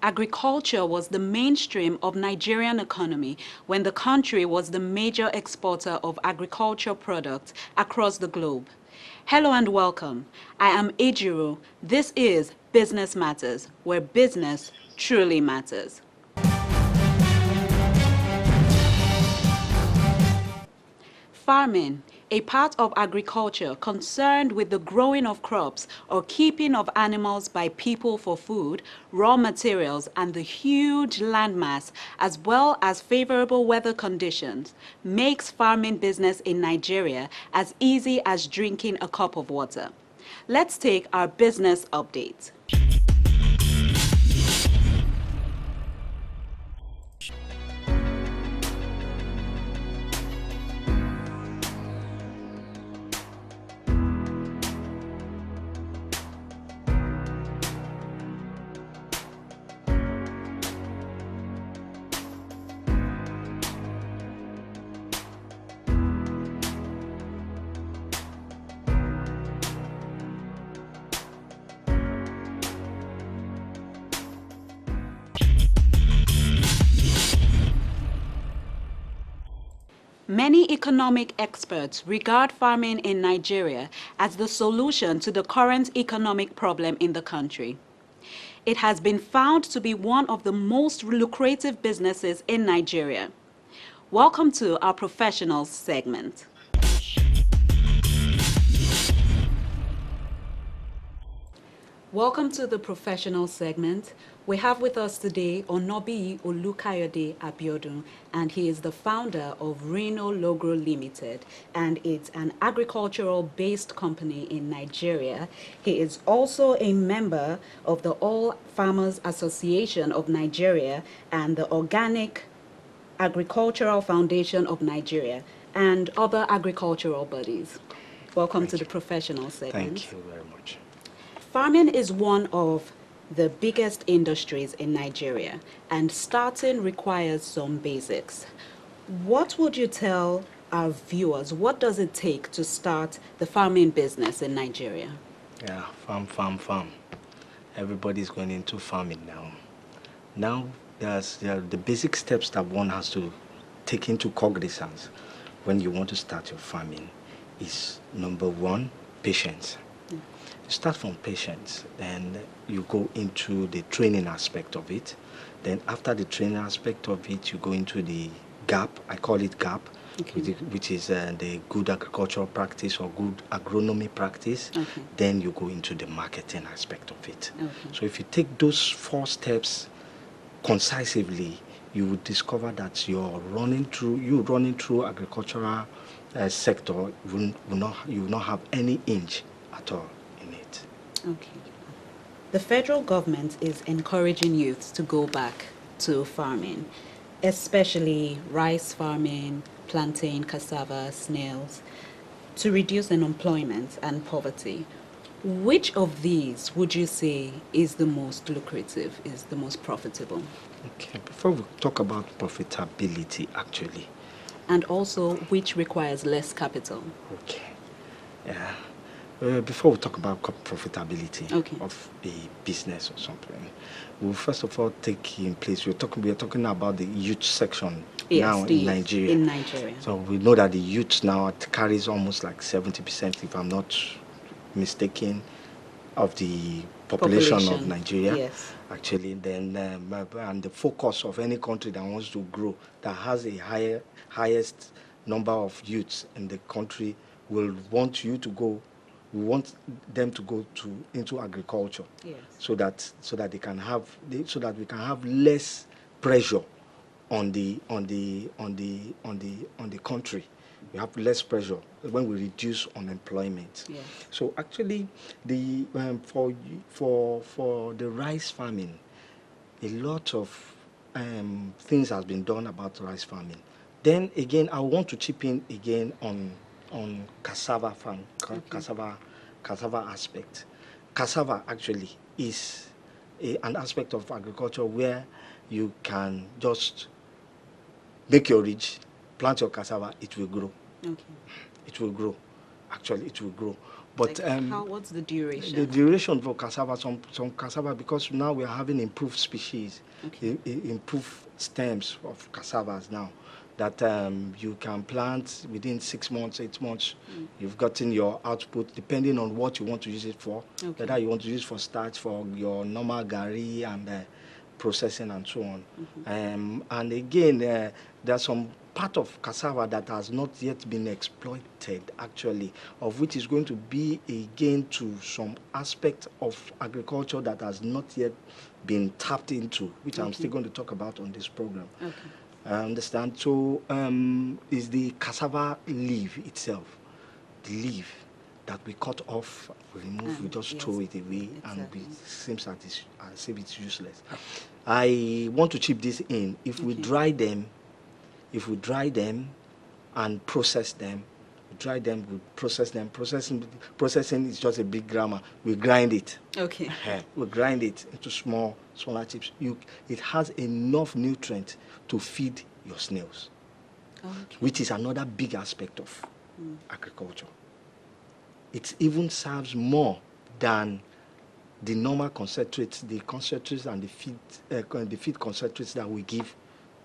agriculture was the mainstream of Nigerian economy when the country was the major exporter of agricultural products across the globe. Hello and welcome. I am Ejiro. This is Business Matters, where business truly matters. Farming, a part of agriculture concerned with the growing of crops or keeping of animals by people for food, raw materials, and the huge landmass, as well as favorable weather conditions, makes farming business in Nigeria as easy as drinking a cup of water. Let's take our business update. Many economic experts regard farming in Nigeria as the solution to the current economic problem in the country. It has been found to be one of the most lucrative businesses in Nigeria. Welcome to our professionals segment. Welcome to the professional segment. We have with us today Onabiyi Olukayode Abiodun, and he is the founder of Reno Logro Limited, and it's an agricultural-based company in Nigeria. He is also a member of the All Farmers Association of Nigeria and the Organic Agricultural Foundation of Nigeria, and other agricultural bodies. Welcome to the professional segment. Thank you very much. Farming is one of the biggest industries in Nigeria, and starting requires some basics. What would you tell our viewers? What does it take to start the farming business in Nigeria? Yeah, farm. Everybody's going into farming now. Now, there are the basic steps that one has to take into cognizance when you want to start your farming is number one, patience. Start from patience, then you go into the training aspect of it. Then after the training aspect of it, you go into the GAP. I call it GAP, okay, which is the good agricultural practice or good agronomy practice. Okay. Then you go into the marketing aspect of it. Okay. So if you take those 4 steps concisively, you will discover that you running through agricultural sector, you will not have any inch at all. Okay. The federal government is encouraging youth to go back to farming, especially rice farming, plantain, cassava, snails, to reduce unemployment and poverty. Which of these would you say is the most lucrative, is the most profitable? Okay, before we talk about profitability, actually. And also, which requires less capital? Okay. Yeah. Before we talk about profitability of a business or something, we'll first of all take in place. We are talking about the youth section now in Nigeria. In Nigeria. So we know that the youth now carries almost like 70%, if I'm not mistaken, of the population of Nigeria. Yes. Actually, then and the focus of any country that wants to grow, that has a highest number of youths in the country, will want you to go. We want them to go into agriculture, yes, so that we can have less pressure on the country. We have less pressure when we reduce unemployment. Yes. So actually, the for the rice farming, a lot of things has been done about rice farming. Then again, I want to chip in again on cassava farm, cassava aspect. Cassava actually is an aspect of agriculture where you can just make your ridge, plant your cassava, it will grow. Okay. It will grow. Actually, it will grow. But Like what's the duration? the duration for cassava, some cassava, because now we are having improved species, Okay. improved stems of cassavas now, that you can plant within 6 months, 8 months. You've gotten your output depending on what you want to use it for. Okay. Whether you want to use it for starch, for your normal gari and processing and so on. And again, there's some part of cassava that has not yet been exploited, actually, of which is going to be again to some aspect of agriculture that has not yet been tapped into, which I'm still going to talk about on this program. Okay. I understand. So is the cassava leaf itself, the leaf that we cut off, we remove, we just throw it away, and it seems as if it's useless. I want to chip this in. If we dry them and process them, we process them. Processing is just a big grammar. We grind it. Okay. We grind it into smaller chips. It has enough nutrient to feed your snails, which is another big aspect of agriculture. It even serves more than the normal concentrates, the concentrates and the feed concentrates that we give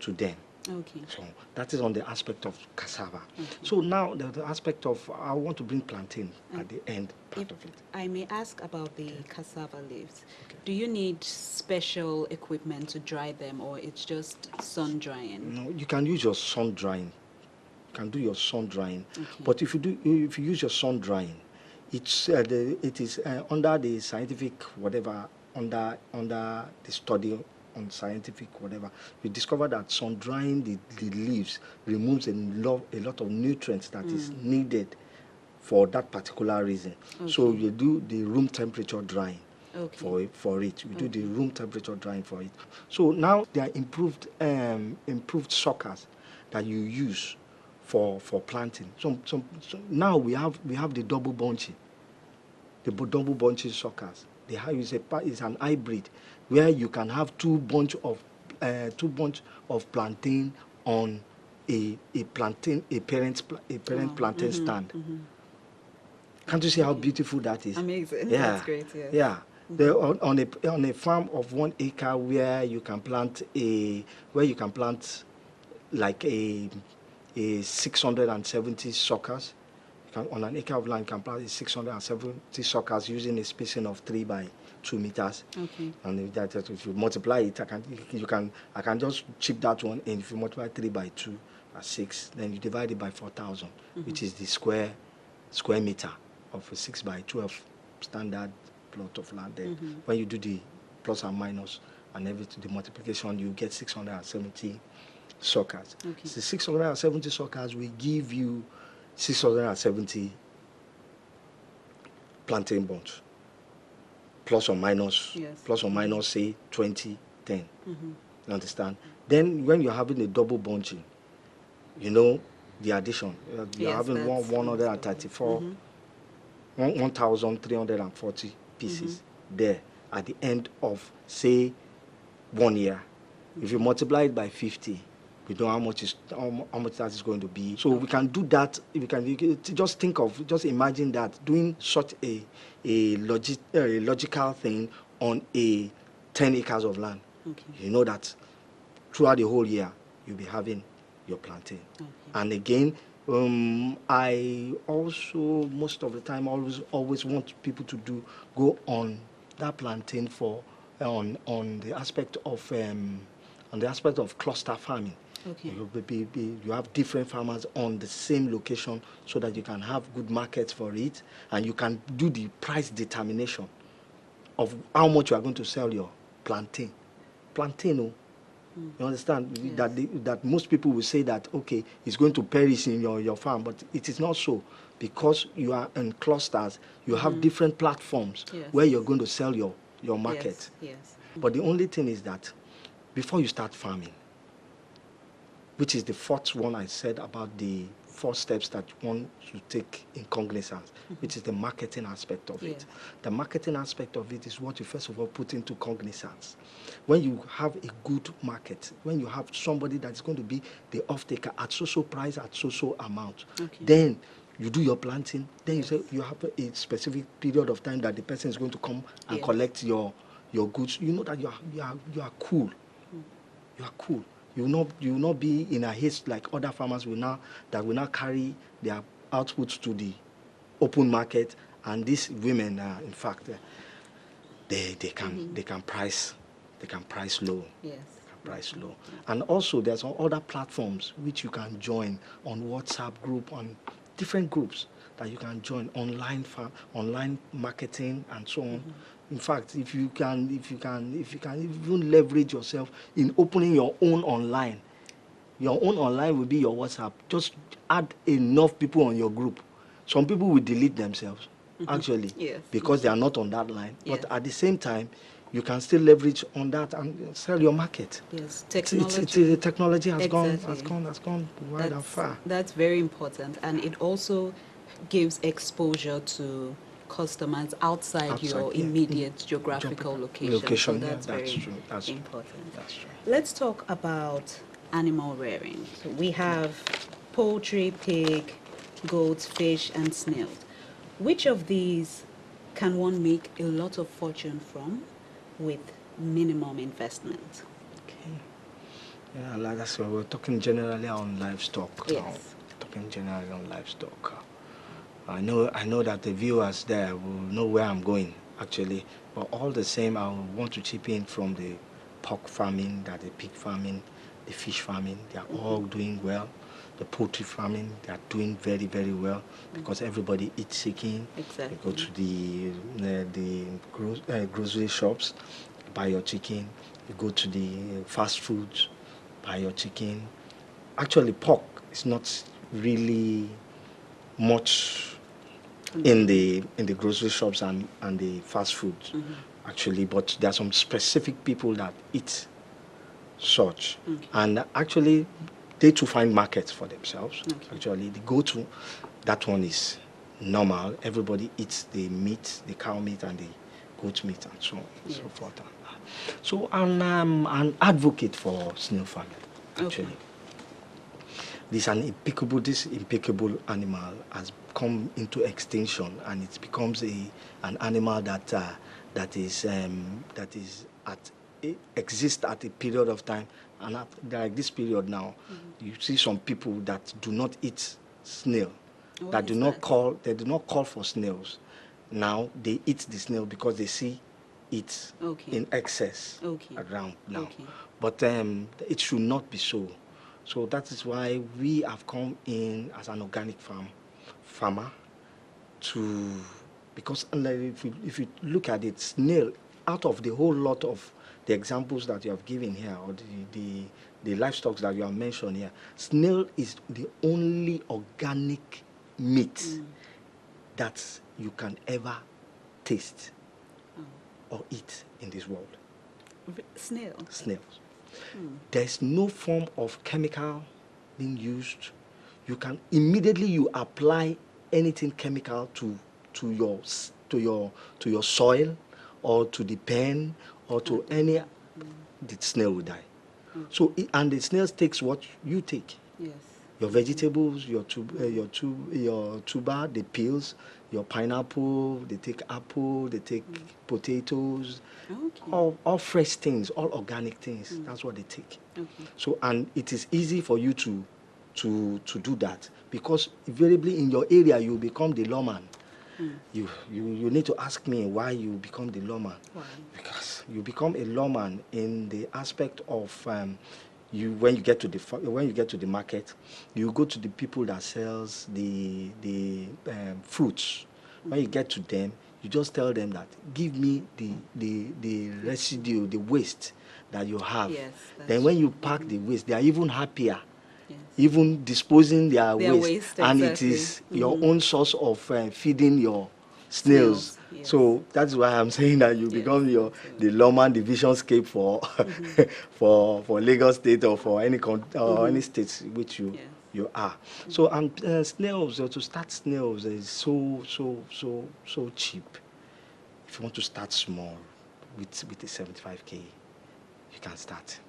to them. Okay. So that is on the aspect of cassava. So now the aspect of, I want to bring plantain at the end part of it. I may ask about the cassava leaves. Do you need special equipment to dry them, or it's just sun drying? No, you can use your sun drying. You can do your sun drying. But if you use your sun drying, it is under the scientific whatever, under the study on scientific whatever, we discovered that sun drying the leaves removes a lot of nutrients that is needed for that particular reason. So you do the room temperature drying for it. You do the room temperature drying for it. So now there are improved suckers that you use for planting. So now we have the double bunching. The double bunching suckers. They have is an hybrid where you can have two bunch of plantain on a parent plantain stand. Can't you see how beautiful that is? Amazing. Yeah. That's great. Yes. Yeah. On a farm of 1 acre where you can plant like a 670 suckers. On an acre of land, you can plant 670 suckers using a spacing of 3 by 2 meters. And if you multiply it, I can just chip that one, and if you multiply 3 by 2 by 6, then you divide it by 4,000, which is the square meter of a 6 by 12 standard plot of land there. When you do the plus and minus and everything, the multiplication, you get 670 suckers. So 670 suckers will give you 670 plantain bunch, plus or minus say 20, 10. You understand? Then when you're having a double bunching, you know the addition. You're having 134, 1,340 pieces there at the end of, say, 1 year. If you multiply it by 50, we know how much that is going to be. So we can do that. You can just imagine that doing such a logical thing on a 10 acres of land. You know that throughout the whole year you'll be having your plantain. And again, I also most of the time always want people to go on that plantain on the aspect of cluster farming. You have different farmers on the same location so that you can have good markets for it, and you can do the price determination of how much you are going to sell your plantain. You understand? Yes. That most people will say that, okay, it's going to perish in your farm, but it is not so, because you are in clusters. You have different platforms where you're going to sell your market. But the only thing is that before you start farming, which is the fourth one I said about the 4 steps that one should take in cognizance, which is the marketing aspect of it. The marketing aspect of it is what you first of all put into cognizance. When you have a good market, when you have somebody that's going to be the off-taker at so price, at so amount, then you do your planting, then Yes. you say you have a specific period of time that the person is going to come and Yes. collect your goods. You know that you are cool. You are cool. You will not be in a haste like other farmers will now carry their outputs to the open market, and these women in fact they can price low. Yes. Price low. And also there's other platforms which you can join on WhatsApp group, on different groups that you can join, online marketing and so on. In fact, if you can even leverage yourself in opening your own online will be your WhatsApp. Just add enough people on your group. Some people will delete themselves actually, Yes. because they are not on that line. Yes. But at the same time, you can still leverage on that and sell your market. Yes, The technology has Exactly. gone wide and far. That's very important, and it also gives exposure to customers outside your yeah. immediate geographical location. So Yeah, that's very true. That's important. That's true. Let's talk about animal rearing. So we have poultry, pig, goats, fish, and snails. Which of these can one make a lot of fortune from with minimum investment? Okay. Yeah, like that's why we're talking generally on livestock. Yes. Talking generally on livestock. I know that the viewers there will know where I'm going actually, but all the same, I want to chip in from the pork farming, that the pig farming, the fish farming, they are all doing well. The poultry farming, they are doing very, very well because everybody eats chicken. Exactly. You go to the grocery shops, buy your chicken. You go to the fast foods, buy your chicken. Actually, pork is not really much in the grocery shops and the fast foods actually, but there are some specific people that eat such, and actually they too find markets for themselves. Actually, the go-to, that one is normal. Everybody eats the meat, the cow meat and the goat meat and so on and so forth. So I'm an advocate for snail farming actually. This impeccable animal has come into extinction, and it becomes an animal that exists at a period of time, and like this period now, you see some people that do not eat snail, they do not call for snails. Now they eat the snail because they see it in excess around now. But it should not be so. So that is why we have come in as an organic farmer because if you look at it, snail, out of the whole lot of the examples that you have given here, or the livestock that you have mentioned here, snail is the only organic meat that you can ever taste or eat in this world. Snails. There's no form of chemical being used. You can immediately apply anything chemical to your soil or to the pen or to any, the snail will die. So and the snails takes what you take. Yes. Your vegetables, your tuber, the peels, your pineapple, they take apple, they take potatoes, all fresh things, all organic things. That's what they take. So, and it is easy for you to do that, because invariably in your area you become the lawman. You need to ask me why you become the lawman. Why? Because you become a lawman in the aspect of when you get to the market, you go to the people that sells the fruits. When you get to them, you just tell them that give me the residue, the waste that you have. Yes, then when you pack the waste, they are even happier. Yes. Even disposing their waste, and it exactly. is your own source of feeding your snails. Yes. So that's why I'm saying that you become the lawman division scape for for Lagos State or for any any states which you are. So snails, to start snails is so cheap. If you want to start small with a 75k, you can start.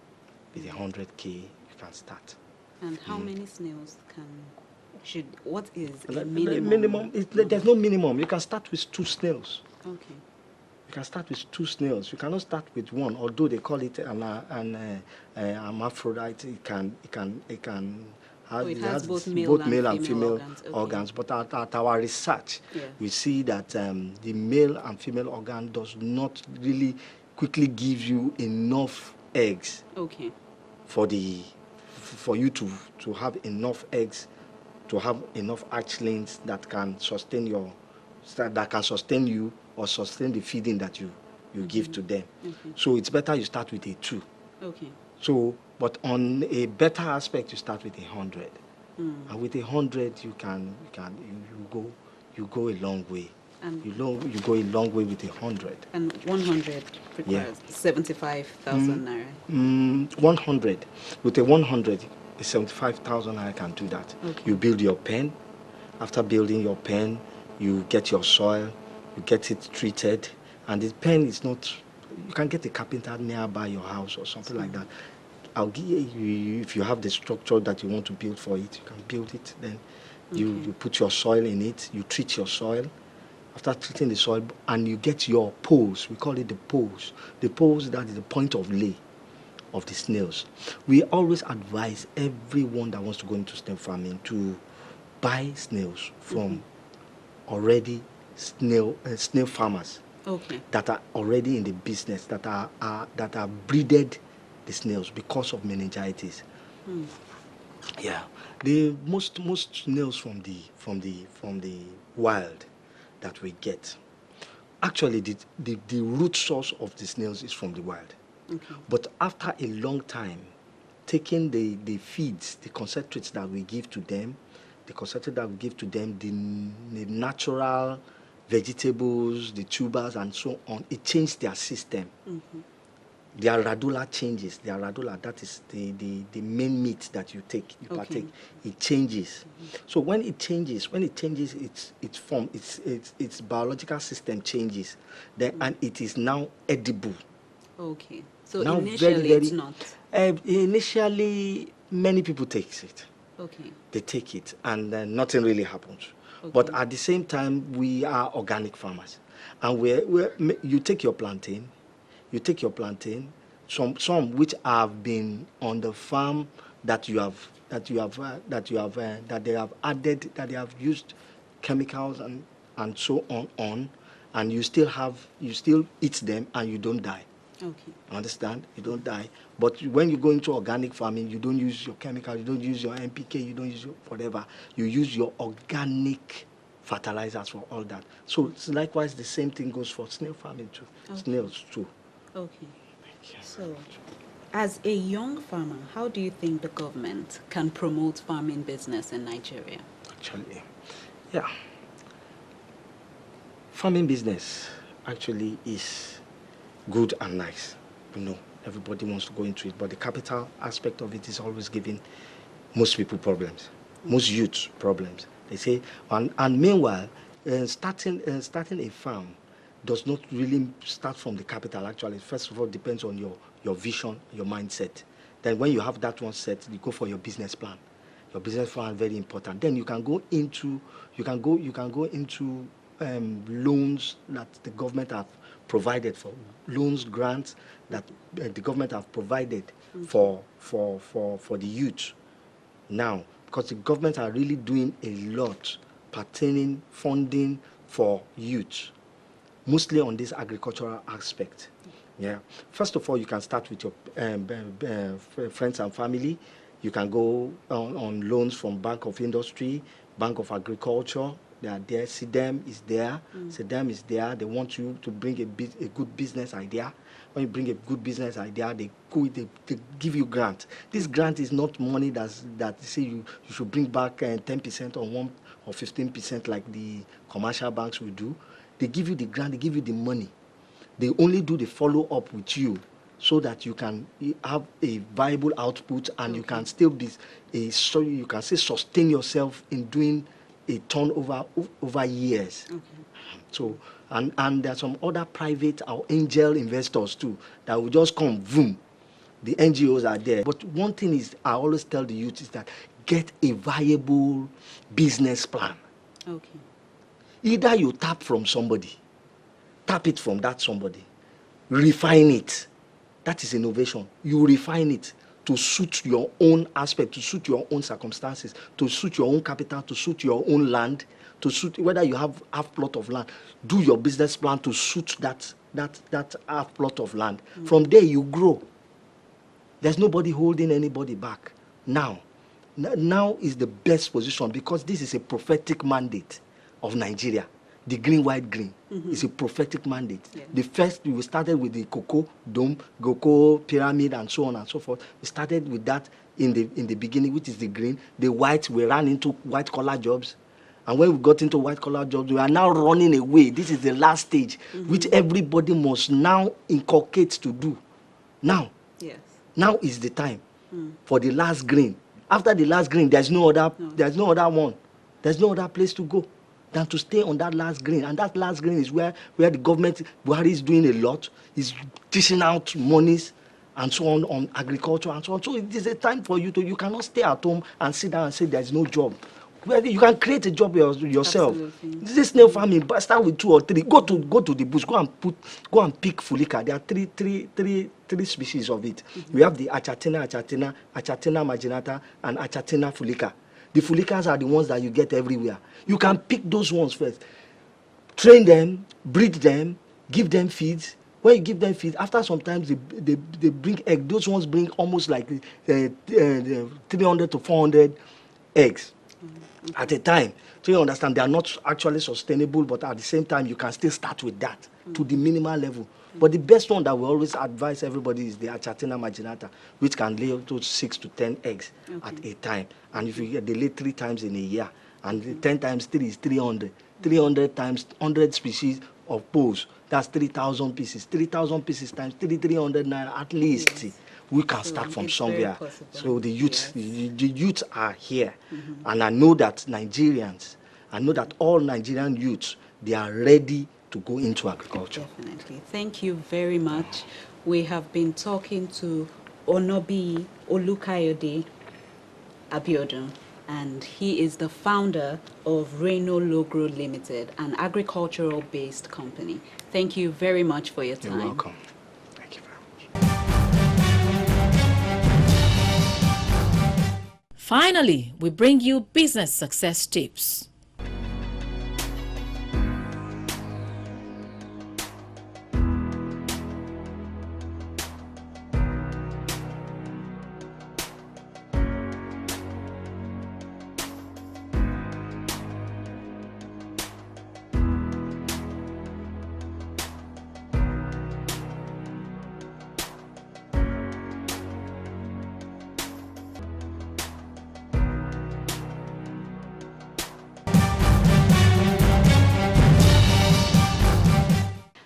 With a 100k, you can start. And how many snails can what is The a minimum, there's no minimum. You can start with 2 snails. Okay. You can start with 2 snails. You cannot start with 1, although they call it an hermaphrodite. It can Oh, have, it it has has both both male male and and female female organs. Okay. organs. But at our research, Yeah. we see that the male and female organ does not really quickly give you enough eggs Okay. for you to have enough eggs, to have enough hatchlings that can sustain you or sustain the feeding that you give to them. Okay. So it's better you start with a 2. Okay. So, but on a better aspect, you start with 100, and with 100 you go a long way. And You go a long way with 100. And 100 requires 75,000 naira. 100. With a 100, a 75,000 naira can do that. Okay. You build your pen. After building your pen, you get your soil, you get it treated, and the pen is not. You can get a carpenter nearby your house or something like that. I'll give you, if you have the structure that you want to build for it, you can build it. Then you put your soil in it. You treat your soil. After treating the soil, and you get your poles. We call it the poles. The poles, that is the point of lay of the snails. We always advise everyone that wants to go into snail farming to buy snails from already snail farmers. Okay. That are already in the business, that are breeded the snails because of meningitis. Yeah, the most snails from the wild that we get, actually the root source of the snails is from the wild. Okay. But after a long time, taking the feeds, the concentrates that we give to them, the natural vegetables, the tubers and so on, it changed their system. Their radula changes. Their radula, that is the main meat that you partake. It changes. So when it changes, its form, its biological system changes. Then and it is now edible. Okay. So Now initially it's not. Initially, many people take it. Okay. They take it, and nothing really happens. Okay. But at the same time, we are organic farmers, and you take your plantain, some which have been on the farm that they have used chemicals and so on, and you still eat them and you don't die. Okay. Understand? You don't die. But when you go into organic farming, you don't use your chemicals, you don't use your NPK, you don't use your whatever. You use your organic fertilizers for all that. So likewise, the same thing goes for snail farming too. Okay. Snails too. Okay. So, as a young farmer, how do you think the government can promote farming business in Nigeria? Actually, yeah. Farming business actually is good and nice. Everybody wants to go into it, but the capital aspect of it is always giving most people problems, most youths problems. They say, and meanwhile, starting a farm does not really start from the capital. Actually, first of all, it depends on your vision, your mindset. Then when you have that one set, you go for your business plan. Your business plan is very important. Then you can go into loans that the government have provided for, loans, grants that the government have provided for the youth now, because the government are really doing a lot pertaining funding for youth, mostly on this agricultural aspect. Yeah. First of all, you can start with your friends and family. You can go on loans from Bank of Industry, Bank of Agriculture. They are there. SIDEM is there. SIDEM is there. They want you to bring a good business idea. When you bring a good business idea, they give you grant. This grant is not money that say you should bring back 10% or 1 or 15% like the commercial banks will do. They give you the grant. They give you the money. They only do the follow-up with you so that you can have a viable output and you can still you can still sustain yourself in doing a turnover over years. Okay. So and there are some other private or angel investors too that will just come, boom. The NGOs are there. But one thing is, I always tell the youth is that get a viable business plan. Okay. Either you tap from somebody, tap it from that somebody, refine it. That is innovation. You refine it to suit your own aspect, to suit your own circumstances, to suit your own capital, to suit your own land, to suit whether you have half plot of land. Do your business plan to suit that half plot of land. From there you grow. There's nobody holding anybody back. Now is the best position because this is a prophetic mandate of Nigeria. The green, white, green is a prophetic mandate. Yeah. The first, we started with the cocoa dome, cocoa pyramid, and so on and so forth. We started with that in the beginning, which is the green. The white, we ran into white-collar jobs. And when we got into white-collar jobs, we are now running away. This is the last stage, which everybody must now inculcate to do. Now. Yes. Now is the time for the last green. After the last green, there's no other one. There's no other place to go than to stay on that last green. And that last green is where the government, Buhari, is doing a lot. Is dishing out monies and so on agriculture and so on. So it is a time for you you cannot stay at home and sit down and say there's no job. Well, you can create a job yourself. Absolutely. This is snail farming, but start with 2 or 3. Go to the bush, go and pick fulica. There are three species of it. We have the Achatina marginata, and Achatina fulica. The fulicas are the ones that you get everywhere. You can pick those ones first. Train them, breed them, give them feeds. When you give them feeds, after some time they bring eggs. Those ones bring almost like 300 to 400 eggs at a time. So you understand, they are not actually sustainable, but at the same time, you can still start with that to the minimal level. But the best one that we always advise everybody is the Achatina marginata, which can lay up to 6 to 10 eggs at a time. And if they lay 3 times in a year, and 10 times 3 is 300. 300 times 100 species of poles, that's 3,000 pieces. 3,000 pieces times 300 naira at least. Yes. We can start from somewhere. So the youth are here. And I know that all Nigerian youths, they are ready to go into agriculture. Definitely. Thank you very much. We have been talking to Onabiyi Olukayode Abiodun, and he is the founder of Reno Logro Limited, an agricultural-based company. Thank you very much for your time. You're welcome. Thank you very much. Finally, we bring you business success tips.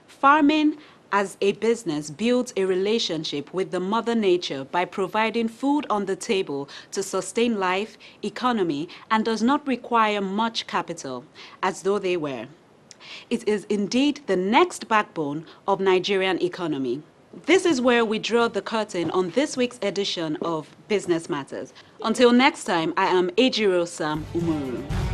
Farming as a business builds a relationship with the Mother Nature by providing food on the table to sustain life, economy, and does not require much capital, as though they were. It is indeed the next backbone of Nigerian economy. This is where we draw the curtain on this week's edition of Business Matters. Until next time, I am Ejiro Sam Umuru.